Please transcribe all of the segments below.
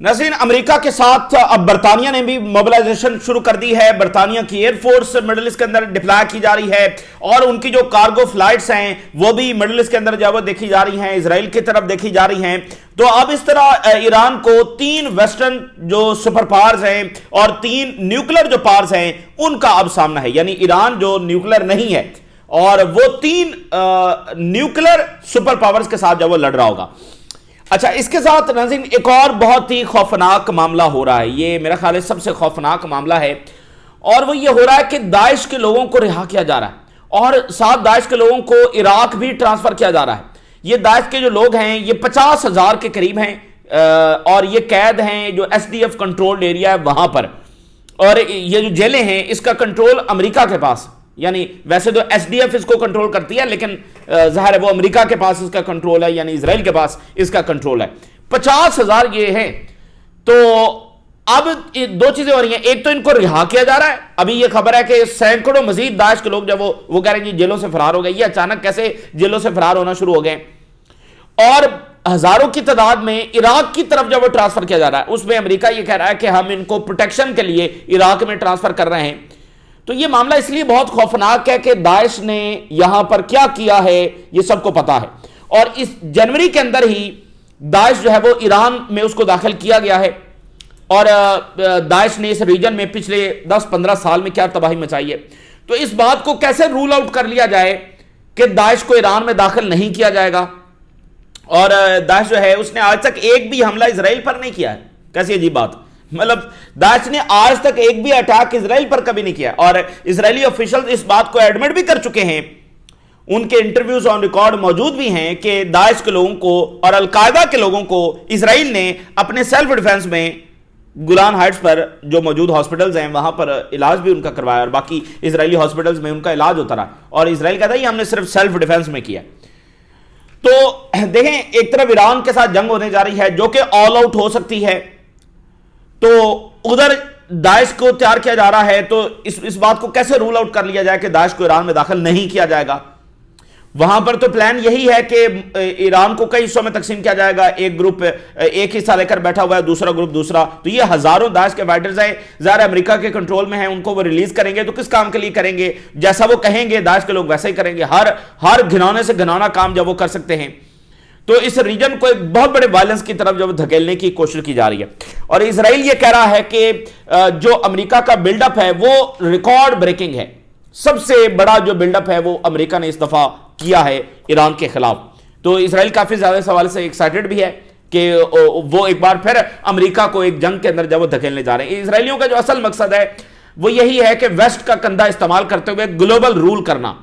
नाज़रीन, अमेरिका के साथ अब बरतानिया ने भी मोबिलाइजेशन शुरू कर दी है। बरतानिया की एयरफोर्स मिडिल ईस्ट के अंदर डिप्लॉय की जा रही है और उनकी जो कार्गो फ्लाइट्स हैं वो भी मिडिल ईस्ट के अंदर जो देखी जा रही हैं, इजराइल की तरफ देखी जा रही हैं। तो अब इस तरह ईरान को 3 वेस्टर्न जो सुपर पावर्स हैं और 3 न्यूक्लियर जो पावर्स हैं उनका अब सामना है। यानी ईरान जो न्यूक्लियर नहीं है और वो 3 न्यूक्लियर सुपर पावर्स के साथ जब वो लड़ रहा होगा। अच्छा, इसके साथ नाज़रीन एक और बहुत ही खौफनाक मामला हो रहा है। ये मेरा ख्याल है सबसे खौफनाक मामला है और वो ये हो रहा है कि दाइश के लोगों को रिहा किया जा रहा है और साथ दाइश के लोगों को इराक भी ट्रांसफर किया जा रहा है। ये दाइश के जो लोग हैं ये 50,000 के करीब हैं और ये कैद हैं जो SDF कंट्रोल्ड एरिया है वहां पर, और ये जो जेलें हैं इसका कंट्रोल अमेरिका के पास, यानी वैसे तो SDF इसको कंट्रोल करती है लेकिन जाहिर है वो अमेरिका के पास इसका कंट्रोल है, यानी इजराइल के पास इसका कंट्रोल है। 50,000 ये हैं। तो अब 2 चीजें हो रही हैं। एक तो इनको रिहा किया जा रहा है। अभी ये खबर है कि सैकड़ों मजीद दाइश के लोग जब वो कह रहे हैं कि जेलों से फरार हो गए। ये अचानक कैसे जेलों से फरार होना शुरू हो गए और हजारों की तादाद में इराक की तरफ जब वो ट्रांसफर किया जा रहा है, उसमें अमेरिका ये कह रहा है कि हम इनको प्रोटेक्शन के लिए इराक में ट्रांसफर कर रहे हैं। तो ये मामला इसलिए बहुत खौफनाक है कि दाइश ने यहां पर क्या किया है ये सबको पता है और इस जनवरी के अंदर ही दाइश जो है वो ईरान में उसको दाखिल किया गया है और दाइश ने इस रीजन में पिछले 10-15 साल में क्या तबाही मचाई है। तो इस बात को कैसे रूल आउट कर लिया जाए कि दाइश को ईरान में दाखिल नहीं किया जाएगा। और दाइश जो है उसने आज तक एक भी हमला इजराइल पर नहीं किया है। कैसी अजीब बात, मतलब दाइश ने आज तक एक भी अटैक इजराइल पर कभी नहीं किया और इजरायली ऑफिशियल्स इस बात को एडमिट भी कर चुके हैं। उनके इंटरव्यूज ऑन रिकॉर्ड मौजूद भी हैं कि दाइश के लोगों को और अलकायदा के लोगों को इजराइल ने अपने सेल्फ डिफेंस में गुलान हाइट्स पर जो मौजूद हॉस्पिटल्स हैं वहां पर इलाज भी उनका करवाया और बाकी इजरायली हॉस्पिटल्स में उनका इलाज होता रहा और इजराइल कहता है हमने सिर्फ सेल्फ डिफेंस में किया। तो देखें, एक तरफ ईरान के साथ जंग होने जा रही है जो कि ऑल आउट हो सकती है, तो उधर दाइश को तैयार किया जा रहा है। तो इस बात को कैसे रूल आउट कर लिया जाए कि दाइश को ईरान में दाखिल नहीं किया जाएगा। वहां पर तो प्लान यही है कि ईरान को कई हिस्सों में तकसीम किया जाएगा। एक ग्रुप एक हिस्सा लेकर बैठा हुआ है, दूसरा ग्रुप दूसरा। तो ये हजारों दाइश के फाइटर्स हैं, ज़ाहिर अमेरिका के कंट्रोल में हैं। उनको वो रिलीज करेंगे तो किस काम के लिए करेंगे, जैसा वो कहेंगे दाइश के लोग वैसा ही करेंगे। हर घिनौने से घिनौना काम जब वो कर सकते हैं। तो इस रीजन को एक बहुत बड़े वायलेंस की तरफ जब धकेलने की कोशिश की जा रही है और इजराइल ये कह रहा है कि जो अमेरिका का बिल्डअप है वो रिकॉर्ड ब्रेकिंग है। सबसे बड़ा जो बिल्डअप है वो अमेरिका ने इस दफा किया है ईरान के खिलाफ। तो इजराइल काफी ज्यादा सवाल से एक्साइटेड भी है कि वो एक बार फिर अमेरिका को एक जंग के अंदर जब वो धकेलने जा रहे हैं। इसराइलियों का जो असल मकसद है वो यही है कि वेस्ट का कंधा इस्तेमाल करते हुए ग्लोबल रूल करना।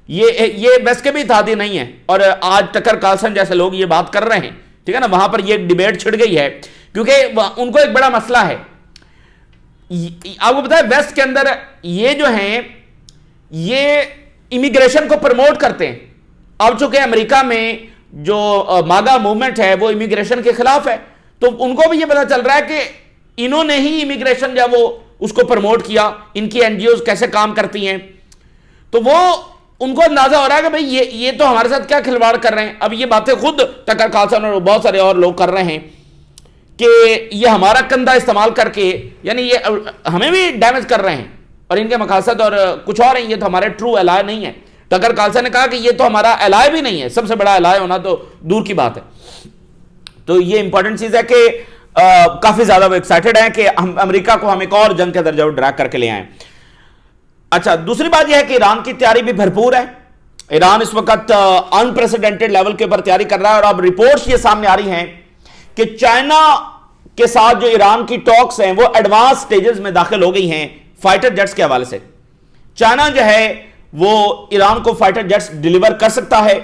ये वेस्ट के भी इत्तेहादी नहीं है और आज टकर कार्लसन जैसे लोग ये बात कर रहे हैं, ठीक है ना। वहां पर ये डिबेट छिड़ गई है क्योंकि उनको एक बड़ा मसला है। आपको पता है वेस्ट के अंदर ये जो हैं ये इमिग्रेशन को प्रमोट करते हैं। अब चूंकि अमेरिका में जो मागा मूवमेंट है वो इमिग्रेशन के खिलाफ है, तो उनको भी ये पता चल रहा है कि इन्होंने ही इमिग्रेशन जब वो उसको प्रमोट किया, इनकी एनजीओ कैसे काम करती हैं, तो वो उनको अंदाजा हो रहा है कि भाई ये तो हमारे साथ क्या खिलवाड़ कर रहे हैं। अब ये बातें खुद टकर कार्लसन और बहुत सारे और लोग कर रहे हैं कि ये हमारा कंधा इस्तेमाल करके, यानी ये हमें भी डैमेज कर रहे हैं और इनके मकासद और कुछ और हैं। ये तो हमारे ट्रू एलाय नहीं है। टकर कार्लसन ने कहा कि ये तो हमारा एलाय भी नहीं है, सबसे बड़ा एलाय होना तो दूर की बात है। तो ये इंपॉर्टेंट चीज है कि काफी ज्यादा वो एक्साइटेड है कि हम अमेरिका को हम एक और जंग के अंदर जब ड्रैग करके ले आए। अच्छा, दूसरी बात यह है कि ईरान की तैयारी भी भरपूर है। ईरान इस वक्त अनप्रेसिडेंटेड लेवल के ऊपर तैयारी कर रहा है और अब रिपोर्ट्स ये सामने आ रही हैं कि चाइना के साथ जो ईरान की टॉक्स हैं वो एडवांस स्टेजेस में दाखिल हो गई हैं फाइटर जेट्स के हवाले से। चाइना जो है वो ईरान को फाइटर जेट्स डिलीवर कर सकता है।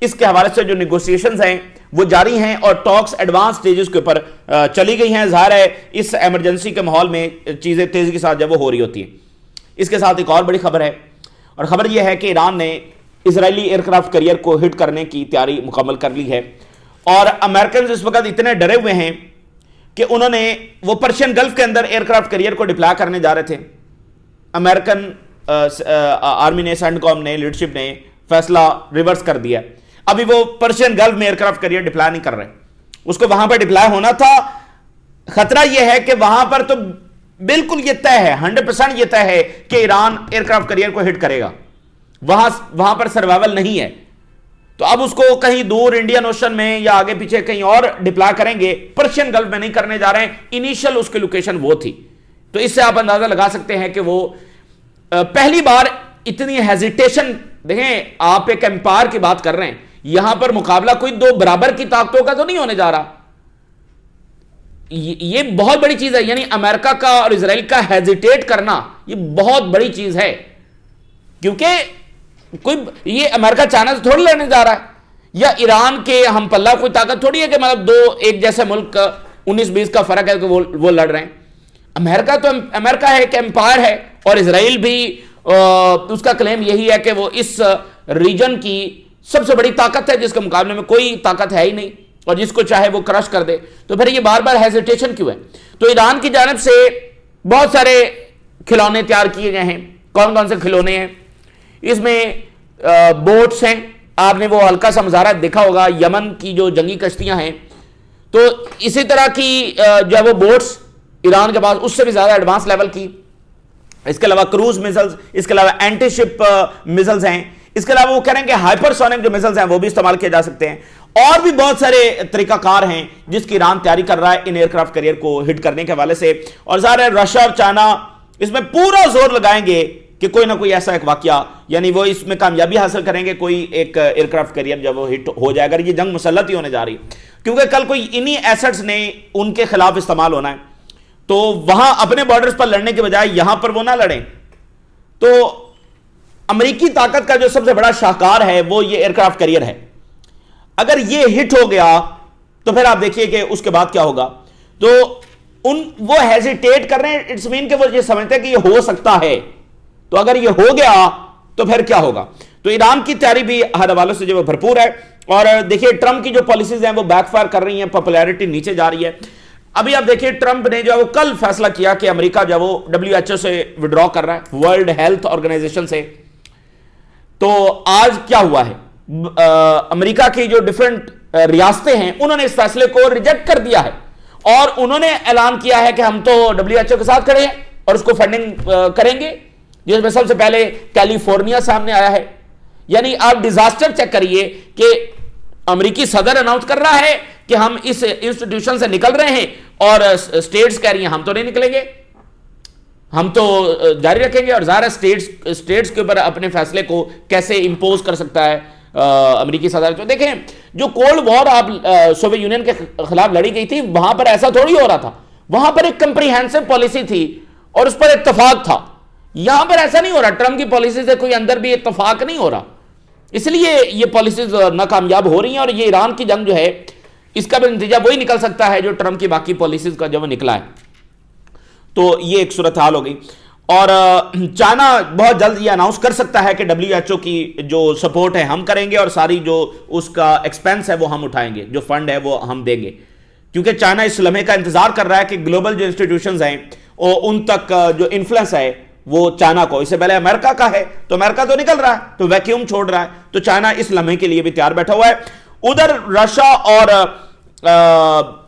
इसके हवाले से जो निगोशिएशंस हैं वो जारी हैं और टॉक्स एडवांस स्टेजेस के ऊपर चली गई हैं। जाहिर है इस इमरजेंसी के माहौल में चीजें तेजी के साथ जब वो हो रही होती हैं। इसके साथ एक और बड़ी खबर है और खबर यह है कि ईरान ने इजरायली एयरक्राफ्ट कैरियर को हिट करने की तैयारी मुकम्मल कर ली है और अमेरिकन इस वक्त इतने डरे हुए हैं कि उन्होंने वो पर्शियन गल्फ के अंदर एयरक्राफ्ट कैरियर को डिप्लॉय करने जा रहे थे। अमेरिकन आर्मी ने, सेंटकॉम ने, लीडरशिप ने फैसला रिवर्स कर दिया। अभी वो पर्शियन गल्फ में एयरक्राफ्ट कैरियर डिप्लॉय नहीं कर रहे, उसको वहां पर डिप्लॉय होना था खतरा यह है कि वहां पर तो बिल्कुल यह तय है, 100% यह तय है कि ईरान एयरक्राफ्ट कैरियर को हिट करेगा, वहां पर सर्वाइवल नहीं है। तो अब उसको कहीं दूर इंडियन ओशन में या आगे पीछे कहीं और डिप्लॉय करेंगे, पर्शियन गल्फ में नहीं करने जा रहे हैं। इनिशियल उसकी लोकेशन वो थी, तो इससे आप अंदाजा लगा सकते हैं कि वो पहली बार इतनी हेजिटेशन। देखें, आप एक एम्पायर की बात कर रहे हैं, यहां पर मुकाबला कोई दो बराबर की ताकतों का तो नहीं होने जा रहा। ये बहुत बड़ी चीज है, यानी अमेरिका का और इजराइल का हेजिटेट करना ये बहुत बड़ी चीज है, क्योंकि कोई ये अमेरिका चाइना से थोड़ी लड़ने जा रहा है, या ईरान के हम पल्ला कोई ताकत थोड़ी है कि मतलब दो एक जैसे मुल्क 19-20 का फर्क है कि वो लड़ रहे हैं। अमेरिका तो अमेरिका है, एक एम्पायर है, और इजराइल भी उसका क्लेम यही है कि वो इस रीजन की सबसे बड़ी ताकत है, जिसके मुकाबले में कोई ताकत है ही नहीं, और जिसको चाहे वो क्रश कर दे। तो फिर ये बार बार हेजिटेशन क्यों है? तो ईरान की जानिब से बहुत सारे खिलौने तैयार किए गए हैं। कौन कौन से खिलौने हैं? इसमें बोट्स हैं, आपने वो हल्का सा मुजाहरा देखा होगा, यमन की जो जंगी कश्तियां हैं, तो इसी तरह की जो है वो बोट्स ईरान के पास उससे भी ज्यादा एडवांस लेवल की। इसके अलावा क्रूज मिसाइल्स, इसके अलावा एंटी शिप मिसाइल्स हैं, इसके अलावा वो कह रहे हैं कि हाइपरसोनिक जो मिसाइल्स हैं वो भी इस्तेमाल किए जा सकते हैं, और भी बहुत सारे तरीकाकार हैं जिसकी ईरान तैयारी कर रहा है इन एयरक्राफ्ट कैरियर को हिट करने के हवाले से। और ज़ाहिर है रशिया और चाइना इसमें पूरा जोर लगाएंगे कि कोई ना कोई ऐसा एक वाकया, यानी वो इसमें कामयाबी हासिल करेंगे, कोई एक एयरक्राफ्ट कैरियर जब वो हिट हो जाएगा। ये जंग मुसल्लत ही होने जा रही है, क्योंकि कल कोई इन्हीं एसेट्स ने उनके खिलाफ इस्तेमाल होना है, तो वहां अपने बॉर्डर्स पर लड़ने के बजाय यहां पर वो ना लड़ें। तो अमेरिकी ताकत का जो सबसे बड़ा शाहकार है वो ये एयरक्राफ्ट कैरियर है। अगर ये हिट हो गया तो फिर आप देखिए कि उसके बाद क्या होगा। तो वो हेजिटेट कर रहे हैं, इट्स मीन कि वो ये समझते हैं कि ये हो सकता है, तो अगर ये हो गया तो फिर क्या होगा। तो ईरान की तैयारी भी हर हवालों से जो है भरपूर है। और देखिए ट्रंप की जो पॉलिसीज हैं वो बैकफायर कर रही हैं, पॉपुलैरिटी नीचे जा रही है। अभी आप देखिए ट्रंप ने जो है वो कल फैसला किया कि अमेरिका जो है वो WHO से विड्रॉ कर रहा है, वर्ल्ड हेल्थ ऑर्गेनाइजेशन से। तो आज क्या हुआ है, अमेरिका की जो डिफरेंट रियासतें हैं उन्होंने इस फैसले को रिजेक्ट कर दिया है, और उन्होंने ऐलान किया है कि हम तो WHO के साथ खड़े हैं और उसको फंडिंग करेंगे, जिसमें सबसे पहले कैलिफोर्निया सामने आया है। यानी आप डिजास्टर चेक करिए कि अमेरिकी सदर अनाउंस कर रहा है कि हम इस इंस्टीट्यूशन से निकल रहे हैं, और स्टेट्स कह रही हैं हम तो नहीं निकलेंगे, हम तो जारी रखेंगे। और ज़ाहिर स्टेट्स के ऊपर अपने फैसले को कैसे इंपोज कर सकता है अमेरिकी सदर। तो देखें, जो कोल्ड वॉर आप सोवियत यूनियन के खिलाफ लड़ी गई थी, वहां पर ऐसा थोड़ी हो रहा था, वहां पर एक कंप्रीहेंसिव पॉलिसी थी और उस पर इत्तेफाक था। यहां पर ऐसा नहीं हो रहा, ट्रंप की पॉलिसी से कोई अंदर भी इत्तेफाक नहीं हो रहा, इसलिए ये पॉलिसीज नाकामयाब हो रही हैं। और ये ईरान की जंग जो है इसका भी नतीजा वही निकल सकता है जो ट्रंप की बाकी पॉलिसीज का जब निकला है। तो ये एक सूरत हाल हो गई। और चाइना बहुत जल्द ये अनाउंस कर सकता है कि WHO की जो सपोर्ट है हम करेंगे, और सारी जो उसका एक्सपेंस है वो हम उठाएंगे, जो फंड है वो हम देंगे, क्योंकि चाइना इस लम्हे का इंतजार कर रहा है कि ग्लोबल जो इंस्टीट्यूशंस हैं और उन तक जो इन्फ्लुएंस है वो चाइना को, इससे पहले अमेरिका का है, तो अमेरिका तो निकल रहा है, तो वैक्यूम छोड़ रहा है, तो चाइना इस लम्हे के लिए भी तैयार बैठा हुआ है। उधर रशिया और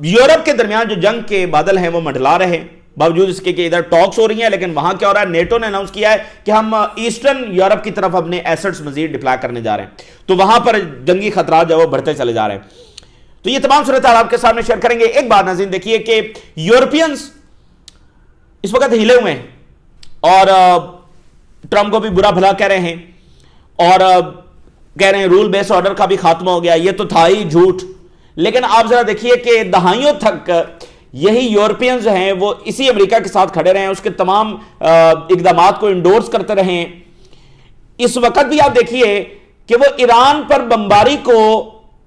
यूरोप के दरमियान जो जंग के बादल हैं वो मंडला रहे हैं, बावजूद इसके कि इधर टॉक्स हो रही हैं, लेकिन वहां क्या हो रहा है, नेटो ने अनाउंस किया है कि हम ईस्टर्न यूरोप की तरफ अपने एसेट्स मजीद डिप्लॉय करने जा रहे हैं, तो वहां पर जंगी खतरा जो है वो बढ़ते चले जा रहे हैं। तो ये तमाम सूरत हाल आपके सामने शेयर करेंगे। एक बात नाज़रीन देखिए कि यूरोपियंस इस वक्त हिले हुए हैं और ट्रंप को भी बुरा भला कह रहे हैं, और कह रहे हैं रूल बेस्ड ऑर्डर का भी खात्मा हो गया। ये तो था ही झूठ, लेकिन आप जरा देखिए कि दहाइयों तक यही यूरोपियंस जो हैं वो इसी अमेरिका के साथ खड़े रहे हैं, उसके तमाम इकदामात को इंडोर्स करते रहे। इस वक्त भी आप देखिए कि वो ईरान पर बमबारी को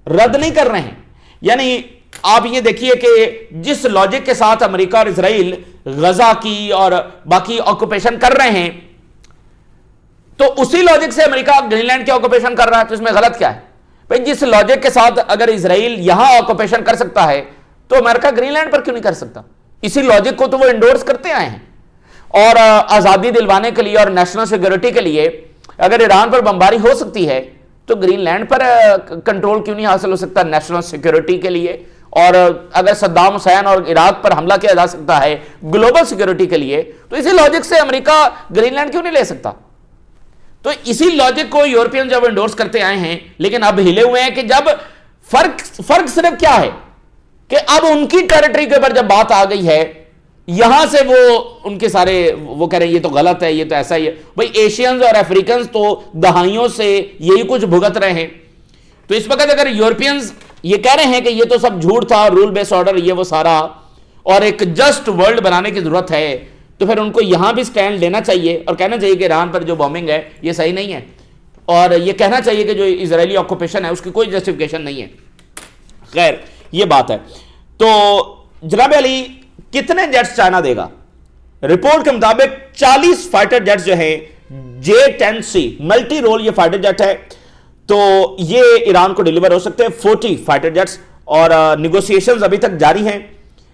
रद्द नहीं कर रहे हैं। यानी आप ये देखिए कि जिस लॉजिक के साथ अमेरिका और इजराइल गजा की और बाकी ऑक्यूपेशन कर रहे हैं, तो उसी लॉजिक से अमेरिका ग्रीनलैंड की ऑक्यूपेशन कर रहा है, तो इसमें गलत क्या है भाई? जिस लॉजिक के साथ अगर इजराइल यहां ऑक्यूपेशन कर सकता है तो अमेरिका ग्रीनलैंड पर क्यों नहीं कर सकता? इसी लॉजिक को तो वो इंडोर्स करते आए हैं। और आजादी दिलवाने के लिए और नेशनल सिक्योरिटी के लिए अगर ईरान पर बमबारी हो सकती है तो ग्रीनलैंड पर कंट्रोल क्यों नहीं हासिल हो सकता नेशनल सिक्योरिटी के लिए और अगर सद्दाम हुसैन और इराक पर हमला किया जा सकता है ग्लोबल सिक्योरिटी के लिए, तो इसी लॉजिक से अमेरिका ग्रीनलैंड क्यों नहीं ले सकता? तो इसी लॉजिक को यूरोपियन जब एंडोर्स करते आए हैं, लेकिन अब हिले हुए हैं कि जब फर्क सिर्फ क्या है कि अब उनकी टेरिटरी के ऊपर जब बात आ गई है, यहां से वो उनके सारे वो कह रहे हैं ये तो गलत है, ये तो ऐसा ही है। भाई एशियंस और अफ्रीकन तो दहाइयों से यही कुछ भुगत रहे हैं। तो इस वक्त अगर यूरोपियंस ये कह रहे हैं कि ये तो सब झूठ था, रूल बेस्ड ऑर्डर ये वो सारा, और एक जस्ट वर्ल्ड बनाने की जरूरत है, तो फिर उनको यहां भी स्टैंड लेना चाहिए और कहना चाहिए कि ईरान पर जो बॉम्बिंग है ये सही नहीं है, और ये कहना चाहिए कि जो इजरायली ऑक्यूपेशन है उसकी कोई जस्टिफिकेशन नहीं है। खैर ये बात है। तो जनाब अली, कितने जेट्स चाइना देगा? रिपोर्ट के मुताबिक 40 फाइटर जेट्स जो है J-10C मल्टी रोल ये फाइटर जेट है, तो ये ईरान को डिलीवर हो सकते हैं 40 फाइटर जेट्स, और निगोशिएशंस अभी तक जारी हैं,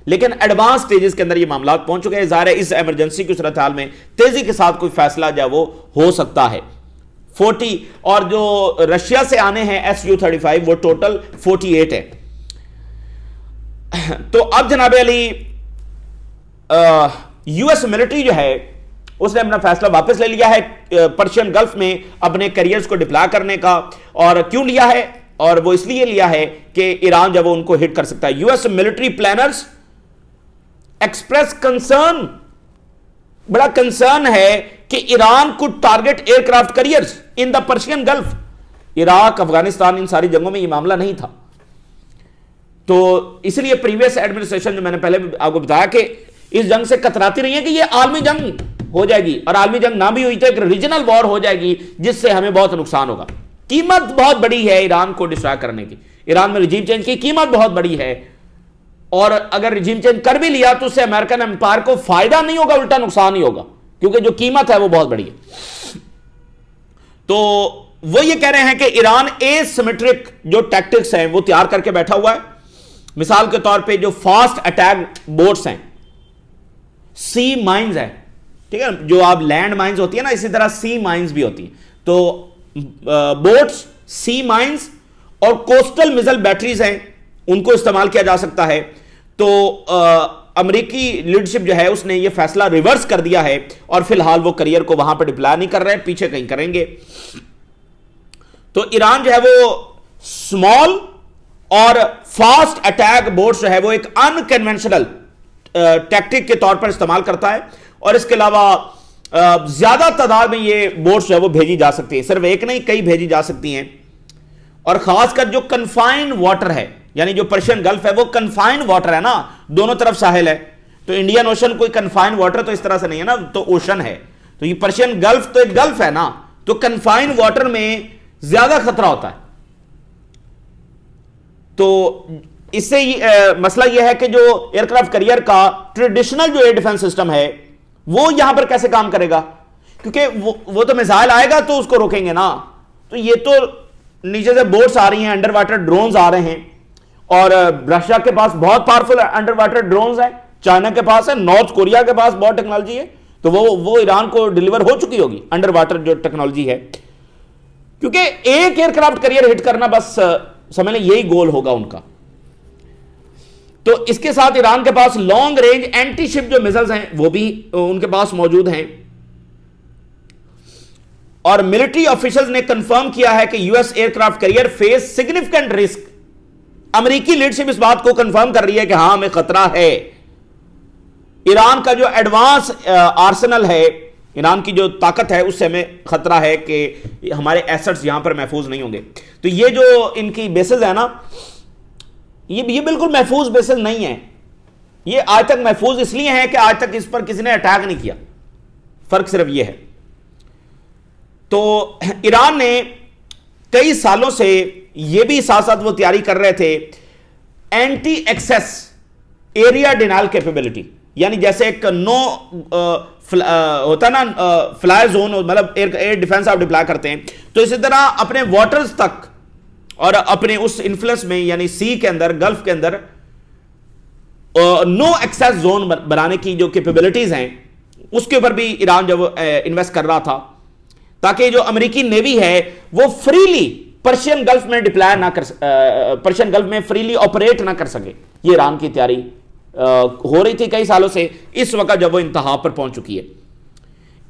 लेकिन एडवांस स्टेजेस के अंदर ये मामला पहुंच चुके हैं। ज़ाहिर है इस इमरजेंसी की सूरत हाल में तेजी के साथ कोई फैसला जो वो हो सकता है। 40, और जो रशिया से आने हैं Su-35 वो टोटल 48 है। तो अब जनाब अली, यूएस मिलिट्री जो है उसने अपना फैसला वापस ले लिया है पर्शियन गल्फ में अपने करियर्स को डिप्लॉय करने का। और क्यों लिया है? और वो इसलिए लिया है कि ईरान जब उनको हिट कर सकता है। US military planners express concern, बड़ा कंसर्न है कि Iran could target aircraft carriers in the Persian Gulf. Iraq, Afghanistan, इन सारी जंगों में यह मामला नहीं था। तो इसलिए प्रीवियस एडमिनिस्ट्रेशन जो मैंने पहले आपको बताया कि इस जंग से कतराती रही है कि यह आलमी जंग हो जाएगी, और आलमी जंग ना भी हुई तो एक रीजनल वॉर हो जाएगी जिससे हमें बहुत नुकसान होगा। कीमत बहुत बड़ी है ईरान को डिस्ट्रॉय करने की। ईरान में रिजीम चेंज की कीमत बहुत बड़ी है, और अगर रिजीम चेंज कर भी लिया तो उससे अमेरिकन एम्पायर को फायदा नहीं होगा, उल्टा नुकसान ही होगा, क्योंकि जो कीमत है वो बहुत बड़ी है। तो वो ये कह रहे हैं कि ईरान एसिमेट्रिक जो टैक्टिक्स हैं वो तैयार करके बैठा हुआ है। मिसाल के तौर पे जो फास्ट अटैक बोट्स हैं, सी माइंस है, ठीक है, जो आप लैंड माइंस होती है ना, इसी तरह सी माइंस भी होती है। तो बोट्स, सी माइंस और कोस्टल मिसाइल बैटरीज हैं, उनको इस्तेमाल किया जा सकता है। तो अमेरिकी लीडरशिप जो है उसने ये फैसला रिवर्स कर दिया है, और फिलहाल वो करियर को वहां पर डिप्लॉय नहीं कर रहे हैं, पीछे कहीं करेंगे। तो ईरान जो है वो स्मॉल और फास्ट अटैक बोट्स जो है वो एक अनकन्वेंशनल टैक्टिक के तौर पर इस्तेमाल करता है, और इसके अलावा ज्यादा तादाद में ये बोट्स जो है वो भेजी जा सकती है, सिर्फ एक नहीं कई भेजी जा सकती हैं। और खासकर जो कन्फाइंड वाटर है, यानी जो पर्शियन गल्फ है वो कन्फाइंड वाटर है ना, दोनों तरफ साहिल है। तो इंडियन ओशन कोई कन्फाइंड वाटर तो इस तरह से नहीं है ना, तो ओशन है। तो ये पर्शियन गल्फ तो एक गल्फ है ना, तो कन्फाइंड वाटर में ज्यादा खतरा होता है। तो इससे मसला यह है कि जो एयरक्राफ्ट करियर का ट्रेडिशनल जो एयर डिफेंस सिस्टम है वो यहां पर कैसे काम करेगा, क्योंकि वो तो मिसाइल आएगा तो उसको रोकेंगे ना। तो ये तो नीचे से बोट्स आ रही हैं, अंडर वाटर ड्रोन्स आ रहे हैं, और रशिया के पास बहुत पावरफुल अंडर वाटर ड्रोन्स हैं, चाइना के पास है, नॉर्थ कोरिया के पास बहुत टेक्नोलॉजी है। तो वो ईरान को डिलीवर हो चुकी होगी अंडर वाटर जो टेक्नोलॉजी है, क्योंकि एक एयरक्राफ्ट करियर हिट करना बस समझ लें यही गोल होगा उनका। तो इसके साथ ईरान के पास लॉन्ग रेंज एंटी शिप जो मिसाइल्स हैं वो भी उनके पास मौजूद हैं। और मिलिट्री ऑफिशियल्स ने कंफर्म किया है कि US aircraft carrier face significant risk. अमेरिकी लीडरशिप इस बात को कंफर्म कर रही है कि हां हमें खतरा है। ईरान का जो एडवांस आर्सेनल है, ईरान की जो ताकत है, उससे हमें खतरा है कि हमारे एसेट्स यहां पर महफूज नहीं होंगे। तो ये जो इनकी बेसिस है ना, ये बिल्कुल महफूज बेसिस नहीं है। ये आज तक महफूज इसलिए है कि आज तक इस पर किसी ने अटैक नहीं किया, फर्क सिर्फ ये है। तो ईरान ने कई सालों से ये भी साथ साथ वो तैयारी कर रहे थे anti access area denial capability, यानी जैसे एक नो होता ना फ्लाई जोन, मतलब एयर डिफेंस आप डिप्लॉय करते हैं, तो इसी तरह अपने वाटर्स तक और अपने उस इन्फ्लुएंस में, यानी सी के अंदर, गल्फ के अंदर नो एक्सेस जोन बनाने की जो कैपेबिलिटीज हैं उसके ऊपर भी ईरान जब इन्वेस्ट कर रहा था, ताकि जो अमेरिकी नेवी है वो फ्रीली पर्शियन गल्फ में डिप्लॉय ना कर पर्शियन गल्फ में फ्रीली ऑपरेट ना कर सके। ये ईरान की तैयारी हो रही थी कई सालों से, इस वक्त जब वो इंतहा पर पहुंच चुकी है।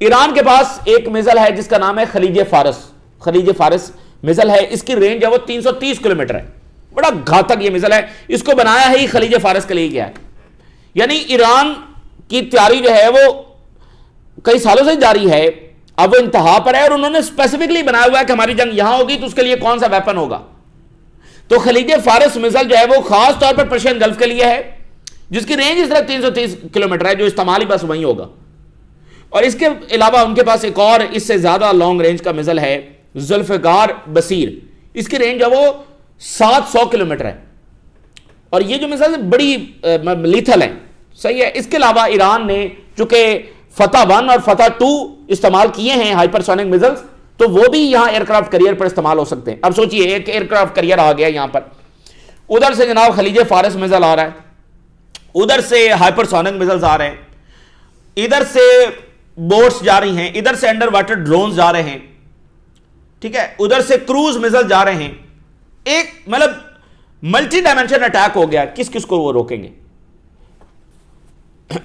ईरान के पास एक मिसाइल है जिसका नाम है खलीज फारस। खलीज फारस मिसाइल है, इसकी रेंज है वो 330 किलोमीटर है। बड़ा घातक ये मिसाइल है, इसको बनाया ही खलीज फारस के लिए गया है। यानी ईरान की तैयारी जो है वो कई सालों से जारी है, अब वो इंतहा पर है और उन्होंने स्पेसिफिकली बनाया हुआ है कि हमारी जंग यहां होगी तो उसके लिए कौन सा वेपन होगा। तो खलीज फारस मिसाइल जो है वो खास तौर पर पर्शियन गल्फ के लिए है, जिसकी रेंज इस तरह 330 किलोमीटर है, जो इस्तेमाल ही बस वहीं होगा। और इसके अलावा उनके पास एक और इससे ज्यादा लॉन्ग रेंज का मिसाइल है जुल्फिकार बसीर। इसकी रेंज है वो 700 किलोमीटर है और ये जो मिसाइल बड़ी लीथल है, सही है। इसके अलावा ईरान ने चूंकि फतह 1 और फतह 2 इस्तेमाल किए हैं हाइपरसोनिक मिसाइल्स, तो वो भी यहां एयरक्राफ्ट करियर पर इस्तेमाल हो सकते हैं। अब सोचिए एक एयरक्राफ्ट करियर आ गया यहां पर, उधर से जनाब खलीज फारस मिसाइल आ रहा है, उधर से हाइपरसोनिक मिसाइल्स आ रहे हैं, इधर से बोट्स जा रही हैं, इधर से अंडर वाटर ड्रोन जा रहे हैं, ठीक है, उधर से क्रूज मिसाइल जा रहे हैं। एक मतलब मल्टी डायमेंशन अटैक हो गया, किस किस को वो रोकेंगे।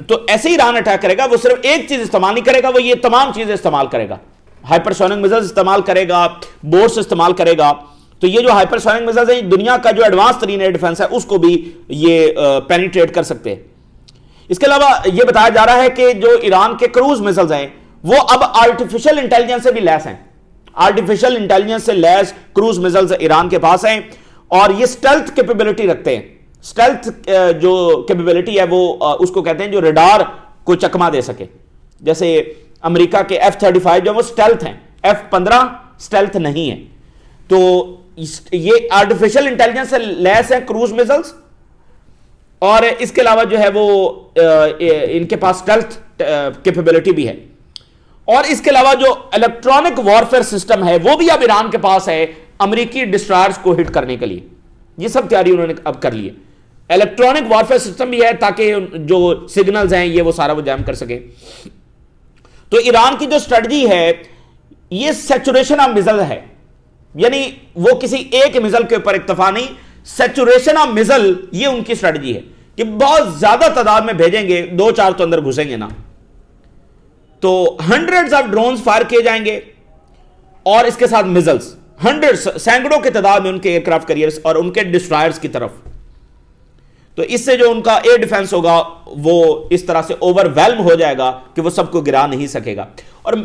तो ऐसे ही ईरान अटैक करेगा, वो सिर्फ एक चीज इस्तेमाल नहीं करेगा, वो ये तमाम चीजें इस्तेमाल करेगा। हाइपरसोनिक मिसाइल्स इस्तेमाल करेगा, बोट्स इस्तेमाल करेगा। तो ये जो हाइपरसोनिक मिसाइल्स हैं, दुनिया का जो एडवांस तरीन एयर डिफेंस है उसको भी ये पेनिट्रेट कर सकते हैं। इसके अलावा ये बताया जा रहा है कि जो ईरान के क्रूज मिसाइल्स हैं वो अब आर्टिफिशियल इंटेलिजेंस से भी लैस हैं। आर्टिफिशियल इंटेलिजेंस से लैस क्रूज मिसाइल्स ईरान के पास हैं और ये स्टेल्थ कैपेबिलिटी रखते हैं। स्टेल्थ जो कैपेबिलिटी है वो उसको कहते हैं जो रडार को चकमा दे सके। जैसे अमेरिका के F-35 जो वो स्टेल्थ हैं, F-15 स्टेल्थ नहीं है। तो ये आर्टिफिशियल इंटेलिजेंस से लैस है क्रूज मिसाइल्स और इसके अलावा जो है वो इनके पास स्टेल्थ कैपेबिलिटी भी है। और इसके अलावा जो इलेक्ट्रॉनिक वॉरफेयर सिस्टम है वो भी अब ईरान के पास है अमेरिकी डिस्ट्रॉयर्स को हिट करने के लिए। ये सब तैयारी उन्होंने अब कर ली है। इलेक्ट्रॉनिक वॉरफेयर सिस्टम भी है ताकि जो सिग्नल्स हैं ये वो सारा वो जैम कर सके। तो ईरान की जो स्ट्रेटजी है ये सैचुरेशन ऑफ मिसाइल है, यानी वो किसी एक मिसाइल के ऊपर इक्तफा नहीं, सैचुरेशन ऑफ मिसाइल ये उनकी स्ट्रेटजी है कि बहुत ज्यादा तादाद में भेजेंगे, 2-4 तो अंदर घुसेंगे ना, तो हंड्रेड्स ऑफ ड्रोन्स फायर किए जाएंगे और इसके साथ मिसाइल्स हंड्रेड्स सैकड़ों की तादाद में उनके एयरक्राफ्ट कैरियर्स और उनके डिस्ट्रॉयर्स की तरफ। तो इससे जो उनका एयर डिफेंस होगा वो इस तरह से ओवरवेल्म हो जाएगा कि वो सबको गिरा नहीं सकेगा। और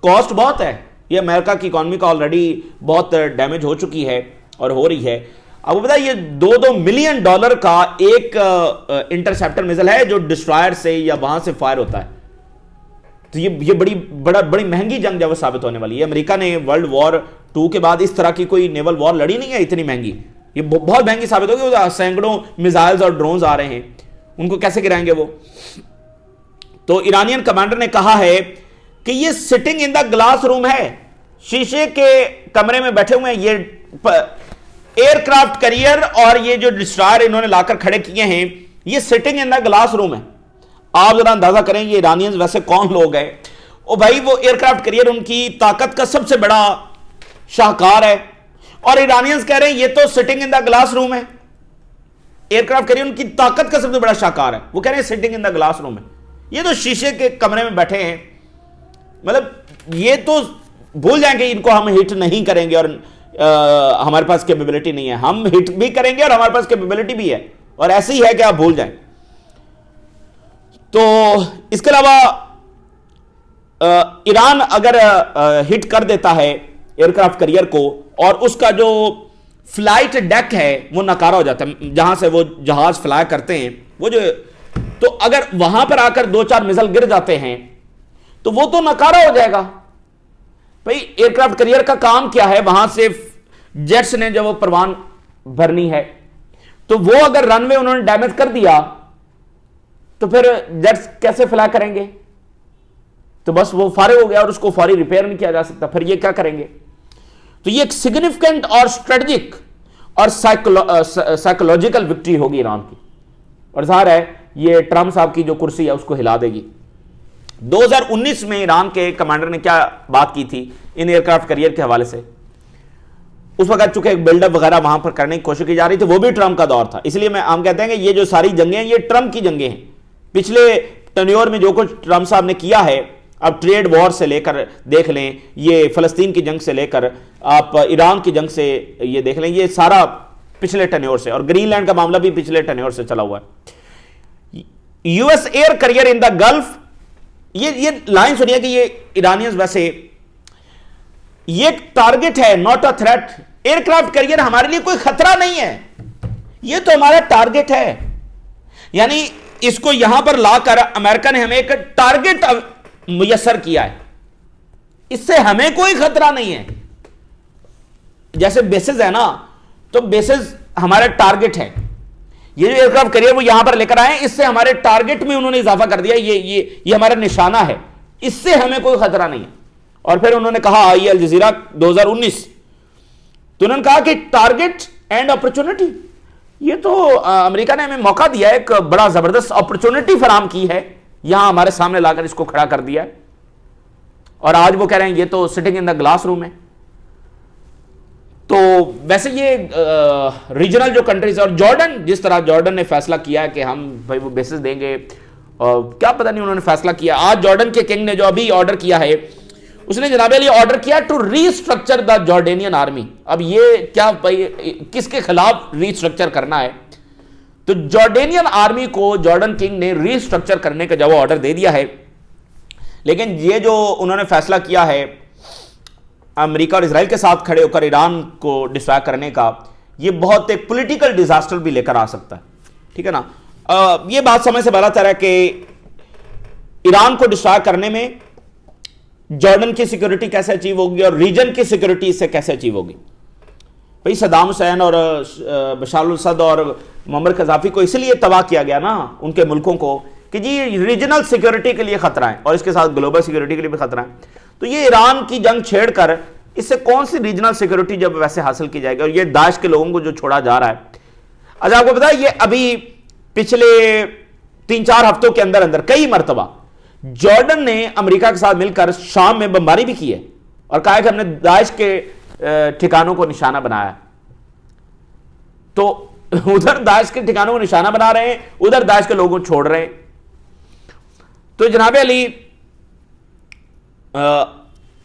कॉस्ट बहुत है, ये अमेरिका की इकॉनमी का ऑलरेडी बहुत डैमेज हो चुकी है और हो रही है। अब बताइए $2-2 मिलियन का एक इंटरसेप्टर मिसाइल है जो डिस्ट्रॉयर से या वहां से फायर होता है। तो ये बड़ी महंगी जंग जब साबित होने वाली है। अमेरिका ने वर्ल्ड वॉर 2 के बाद इस तरह की कोई नेवल वॉर लड़ी नहीं है इतनी महंगी। ये बहुत महंगी साबित होगी, सैकड़ों मिसाइल्स और ड्रोन्स आ रहे हैं, उनको कैसे गिराएंगे वो। तो ईरानियन कमांडर ने कहा है कि ये sitting in the glass room है, शीशे के कमरे में बैठे हुए हैं। ये एयरक्राफ्ट कैरियर और ये जो डिस्ट्रॉयर इन्होंने लाकर खड़े किए हैं ये sitting in the glass room है। आप जरा अंदाजा करें ये ईरानियंस वैसे कौन लोग हैं। ओ भाई, वो एयरक्राफ्ट कैरियर उनकी ताकत का सबसे बड़ा शाहकार है और ईरानियंस कह रहे हैं ये तो sitting in the glass room है। एयरक्राफ्ट कैरियर उनकी ताकत का सबसे बड़ा शाहकार है, वो कह रहे हैं sitting in the glass room है। ये तो शीशे के कमरे में बैठे हैं, मतलब ये तो भूल जाएंगे इनको हम हिट नहीं करेंगे और हमारे पास कैपेबिलिटी नहीं है। हम हिट भी करेंगे और हमारे पास कैपेबिलिटी भी है और ऐसे ही है कि आप भूल जाएं। तो इसके अलावा ईरान अगर हिट कर देता है एयरक्राफ्ट कैरियर को और उसका जो फ्लाइट डेक है वो नकारा हो जाता है, जहां से वो जहाज फ्लाई करते हैं वो जो, तो अगर वहां पर आकर 2-4 मिसाइल गिर जाते हैं तो वो तो नकारा हो जाएगा। भाई एयरक्राफ्ट कैरियर का काम क्या है, वहां से जेट्स ने जब वो परवान भरनी है तो वो अगर रनवे उन्होंने डैमेज कर दिया तो फिर जेट्स कैसे फ्लाई करेंगे, तो बस वो फारिग हो गया और उसको फौरी रिपेयर नहीं किया जा सकता, फिर ये क्या करेंगे। तो ये एक सिग्निफिकेंट और स्ट्रेटेजिक और साइकोलॉजिकल विक्ट्री होगी ईरान की और जाहिर है ये ट्रंप साहब की जो कुर्सी है उसको हिला देगी। 2019 में ईरान के कमांडर ने क्या बात की थी इन एयरक्राफ्ट कैरियर के हवाले से, उस वक्त चूंकि एक बिल्डअप वगैरह वहां पर करने की कोशिश की जा रही थी, वो भी ट्रंप का दौर था। इसलिए हम कहते हैं कि ये जो सारी जंगें हैं ये ट्रंप की जंगें हैं। पिछले टेन्योर में जो कुछ ट्रंप साहब ने किया है, अब ट्रेड वॉर से लेकर देख लें, ये फलस्तीन की जंग से लेकर आप ईरान की जंग से ये देख लें, ये सारा पिछले टेन्योर से, और ग्रीनलैंड का मामला भी पिछले टेन्योर से चला हुआ है। US air career in the gulf, ये लाइन सुनिए कि ये ईरानियंस वैसे ये टारगेट है, not a threat. Aircraft carrier हमारे लिए कोई खतरा नहीं है, ये तो हमारा टारगेट है। यानी इसको यहां पर लाकर अमेरिका ने हमें एक टारगेट मुयस्सर किया है, इससे हमें कोई खतरा नहीं है। जैसे बेसिस है ना, तो बेसिस हमारा टारगेट है। ये जो एयरक्राफ्ट करियर वो यहां पर लेकर आए, इससे हमारे टारगेट में उन्होंने इजाफा कर दिया, ये हमारा निशाना है, इससे हमें कोई खतरा नहीं है। और फिर उन्होंने कहा, ये अल जजीरा 2019, तो उन्होंने कहा कि टारगेट एंड अपॉर्चुनिटी, ये तो अमेरिका ने हमें मौका दिया है, एक बड़ा जबरदस्त अपॉर्चुनिटी फराम की है, यहां हमारे सामने लाकर इसको खड़ा कर दिया है। और आज वो कह रहे हैं ये तो sitting in the glass room है। तो वैसे ये रीजनल जो कंट्रीज, और जॉर्डन, जिस तरह जॉर्डन ने फैसला किया है कि हम भाई वो बेसिस देंगे, क्या पता नहीं उन्होंने फैसला किया। आज जॉर्डन के किंग ने जो अभी ऑर्डर किया है, उसने जनाब अली ऑर्डर किया to restructure the Jordanian army. अब ये क्या भाई किसके खिलाफ रीस्ट्रक्चर करना है? तो जॉर्डेनियन आर्मी को जॉर्डन किंग ने रीस्ट्रक्चर करने का जब ऑर्डर दे दिया है, लेकिन ये जो उन्होंने फैसला किया है अमेरिका और इजराइल के साथ खड़े होकर ईरान को डिस्ट्रॉय करने का, ये बहुत एक पॉलिटिकल डिजास्टर भी लेकर आ सकता है, ठीक है ना। ये बात समय से बरातर है कि ईरान को डिस्ट्रॉय करने में जॉर्डन की सिक्योरिटी कैसे अचीव होगी और रीजन की सिक्योरिटी इससे कैसे अचीव होगी। भाई सद्दाम हुसैन और बशार अल असद और मुअम्मर कज़ाफी को इसलिए तबाह किया गया ना, उनके मुल्कों को, कि जी रीजनल सिक्योरिटी के लिए खतरा है और इसके साथ ग्लोबल सिक्योरिटी के लिए भी खतरा है। तो ये ईरान की जंग छेड़कर इससे कौन सी रीजनल सिक्योरिटी जब वैसे हासिल की जाएगी? और ये दाइश के लोगों को जो छोड़ा जा रहा है, अच्छा आपको पता है ये अभी पिछले 3-4 हफ्तों के अंदर अंदर कई मरतबा जॉर्डन ने अमेरिका के साथ मिलकर शाम में बमबारी भी की है और कहा कि हमने दाइश के ठिकानों को निशाना बनाया। तो उधर दाइश के ठिकानों को निशाना बना रहे हैं, उधर दाइश के लोगों को छोड़ रहे हैं। तो जनाब अली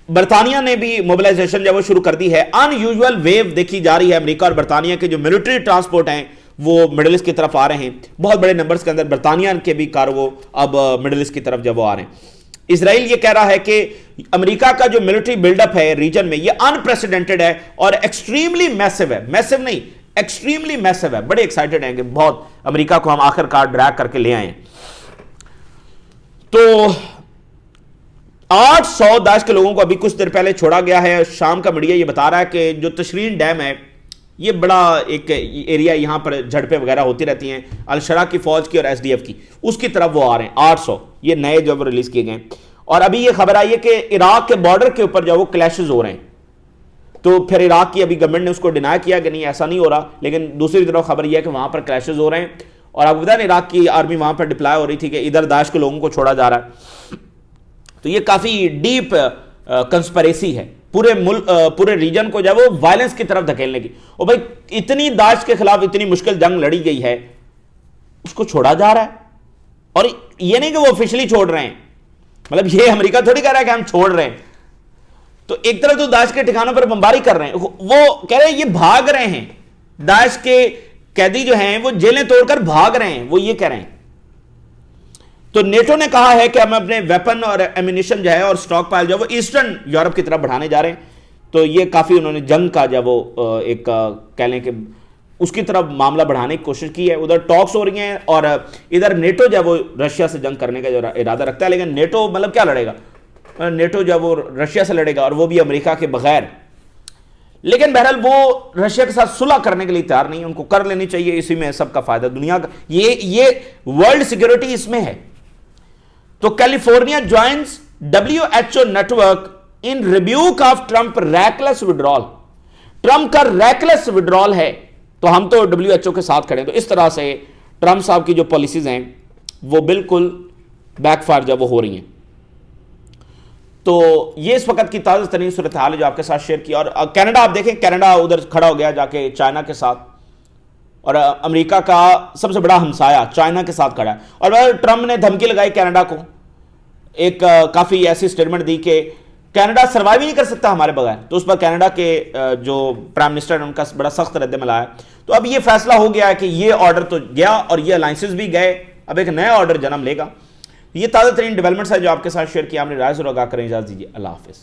बरतानिया ने भी मोबिलाइजेशन जब वो शुरू कर दी है, अनयूजुअल वेव देखी जा रही है। अमेरिका और बरतानिया के जो मिलिट्री ट्रांसपोर्ट हैं वो मिडिल ईस्ट की तरफ आ रहे हैं, बहुत बड़े नंबर्स के अंदर बरतानिया के भी कार्गो अब मिडिल ईस्ट की तरफ जब वो आ रहे हैं। इसराइल ये कह रहा है कि अमेरिका का जो मिलिट्री बिल्डअप है रीजन में, ये अनप्रेसिडेंटेड है और एक्सट्रीमली मैसिव है। मैसिव नहीं, एक्सट्रीमली मैसिव है। बड़े एक्साइटेड हैं कि बहुत अमेरिका को हम आखिरकार ड्रैग करके ले आए। तो 800 दाइश के लोगों को अभी कुछ देर पहले छोड़ा गया है। शाम का मीडिया ये बता रहा है कि जो तशरीन डैम है, ये बड़ा एक एरिया, यहां पर झड़पें वगैरह होती रहती हैं अल-शरा की फौज की और एसडीएफ की, उसकी तरफ वो आ रहे हैं। 800 ये नए जब रिलीज किए गए। और अभी ये खबर आई है कि इराक के बॉर्डर के ऊपर जो वो क्लैशेस हो रहे हैं। तो फिर इराक की अभी गवर्नमेंट ने उसको डिनाई किया कि नहीं ऐसा नहीं हो रहा, लेकिन दूसरी तरफ खबर यह है कि वहां पर क्लैशेस हो रहे हैं। और आपको पता है इराक की आर्मी वहां पर डिप्लॉय हो रही थी कि इधर दाइश के लोगों को छोड़ा जा रहा है। तो ये काफी डीप कंस्पिरेसी है पूरे रीजन को जब वो वायलेंस की तरफ धकेलने की। और भाई इतनी दाइश के खिलाफ इतनी मुश्किल जंग लड़ी गई है, उसको छोड़ा जा रहा है। और ये नहीं कि वो ऑफिशियली छोड़ रहे हैं, मतलब ये अमेरिका थोड़ी कह रहा है कि हम छोड़ रहे हैं। तो एक तरफ तो दाइश के ठिकानों पर बमबारी कर रहे हैं, वो कह रहे हैं ये भाग रहे हैं, दाइश के कैदी जो हैं वो जेलें तोड़कर भाग रहे हैं, वो ये कह रहे हैं। तो नेटो ने कहा है कि हम अपने वेपन और एम्यूनिशन जो है और स्टॉक पाइल जो है वो ईस्टर्न यूरोप की तरफ बढ़ाने जा रहे हैं। तो ये काफी उन्होंने जंग का जब वो एक कह लें कि उसकी तरफ मामला बढ़ाने की कोशिश की है। उधर टॉक्स हो रही हैं और इधर नेटो जब वो रशिया से जंग करने का जो इरादा रखता है, लेकिन नेटो मतलब क्या लड़ेगा? नेटो जब वो रशिया से लड़ेगा और वो भी अमेरिका के बगैर। लेकिन बहरहाल वो रशिया के साथ सुलह करने के लिए तैयार नहीं, उनको कर लेनी चाहिए, इसी में सबका फायदा दुनिया का, ये वर्ल्ड सिक्योरिटी इसमें है। तो California joins WHO network in rebuke of Trump reckless withdrawal. Trump का रैकलेस विड्रॉल है तो हम तो WHO के साथ खड़े हैं। तो इस तरह से ट्रंप साहब की जो पॉलिसीज हैं वो बिल्कुल बैकफायर जब वो हो रही हैं। तो ये इस वक्त की ताज़ा तरीन सूरत हाल है जो आपके साथ शेयर किया। और कनाडा आप देखें, कनाडा उधर खड़ा हो गया जाके चाइना के साथ, और अमेरिका का सबसे बड़ा हमसाया चाइना के साथ खड़ा है। और ट्रंप ने धमकी लगाई कनाडा को, एक काफ़ी ऐसी स्टेटमेंट दी कि कनाडा सर्वाइव ही नहीं कर सकता हमारे बगैर। तो उस पर कनाडा के जो प्राइम मिनिस्टर है उनका बड़ा सख्त रद्द मिला है। तो अब ये फैसला हो गया है कि ये ऑर्डर तो गया और ये अलाइंसेस भी गए, अब एक नया ऑर्डर जन्म लेगा। ये ताज़ा तरीन डेवलपमेंट्स है जो आपके साथ शेयर किया। आपने राय जरूर आगाह करें। इजाज़त दीजिए, अल्लाह हाफिज़।